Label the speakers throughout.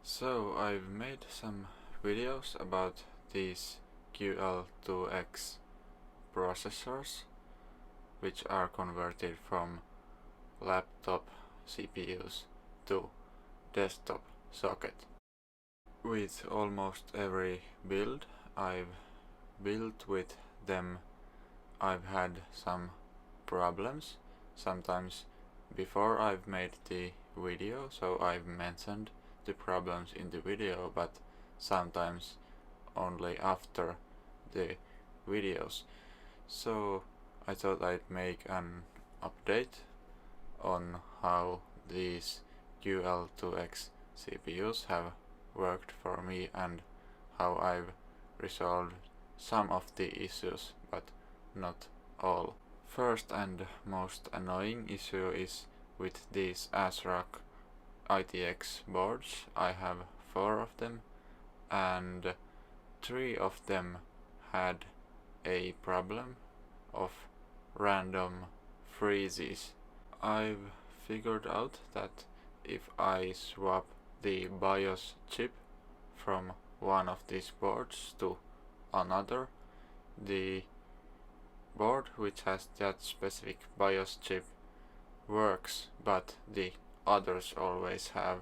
Speaker 1: So I've made some videos about these QL2X processors, which are converted from laptop CPUs to desktop socket. With almost every build I've built with them, I've had some problems. Sometimes before I've made the video, so I've mentioned the problems in the video, but sometimes only after the videos. So I thought I'd make an update on how these QL2X CPUs have worked for me and how I've resolved some of the issues, but not all. First and most annoying issue is with these ASRock ITX boards. I have 4 of them, and 3 of them had a problem of random freezes. I've figured out that if I swap the BIOS chip from one of these boards to another, the board which has that specific BIOS chip works, but the others always have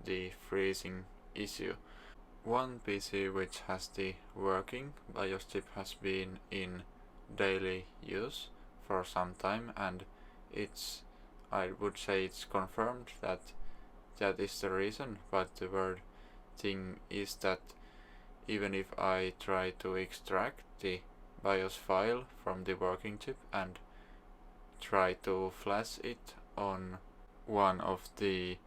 Speaker 1: the freezing issue. One PC which has the working BIOS chip has been in daily use for some time, and I would say it's confirmed that that is the reason, but the weird thing is that even if I try to extract the BIOS file from the working chip and try to flash it on one of the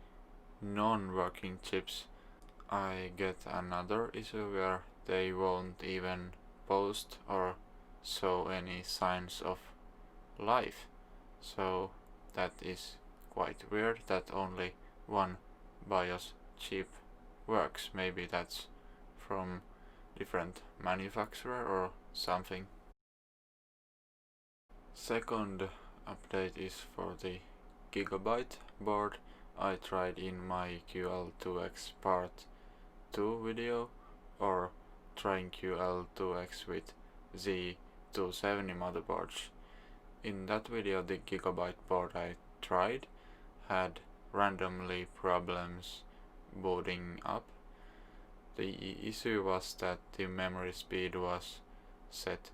Speaker 1: non-working chips, I get another issue where they won't even post or show any signs of life. So that is quite weird that only one BIOS chip works. Maybe that's from different manufacturer or something. Second update is for the Gigabyte board. I tried in my QL2X part 2 video, or trying QL2X with Z270 motherboards. In that video, the Gigabyte board I tried had randomly problems booting up. The issue was that the memory speed was set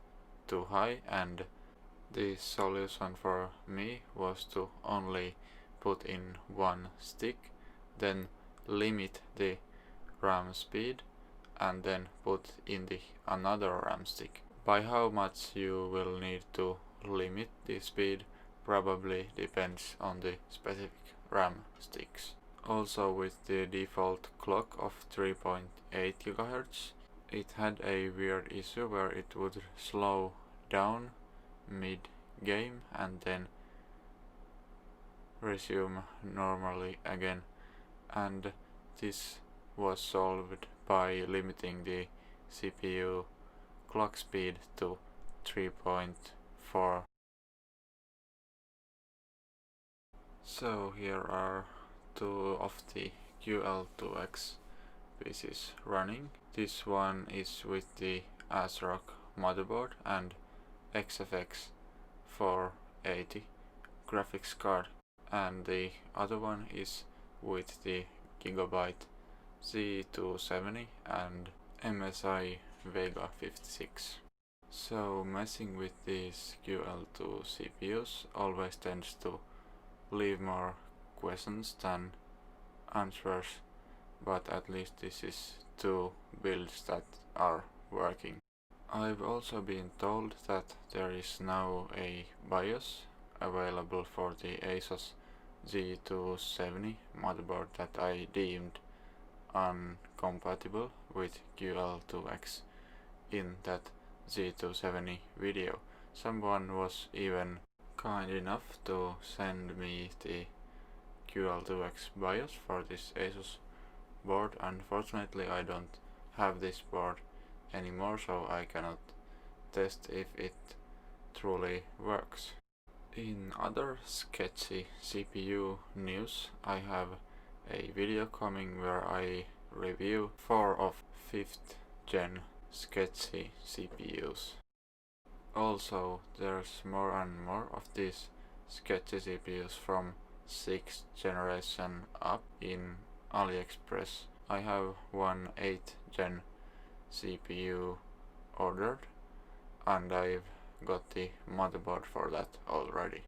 Speaker 1: too high, and the solution for me was to only put in one stick, then limit the RAM speed, and then put in the another RAM stick. By how much you will need to limit the speed probably depends on the specific RAM sticks. Also, with the default clock of 3.8 GHz, it had a weird issue where it would slow down mid-game and then resume normally again, and this was solved by limiting the CPU clock speed to 3.4. So here are 2 of the QL2X pieces running. This one is with the ASRock motherboard and XFX 480 graphics card, and the other one is with the Gigabyte Z270 and MSI Vega 56. So messing with these QL2 CPUs always tends to leave more questions than answers, but at least this is 2 builds that are working. I've also been told that there is now a BIOS available for the ASUS Z270 motherboard that I deemed uncompatible with QL2X in that Z270 video. Someone was even kind enough to send me the QL2X BIOS for this ASUS board. Unfortunately, I don't have this board anymore, so I cannot test if it truly works. In other sketchy CPU news, I have a video coming where I review 4 of 5th gen Sketchy CPUs. Also, there's more and more of these Sketchy CPUs from 6th generation up in AliExpress. I have one 8th gen CPU ordered and I've got the motherboard for that already.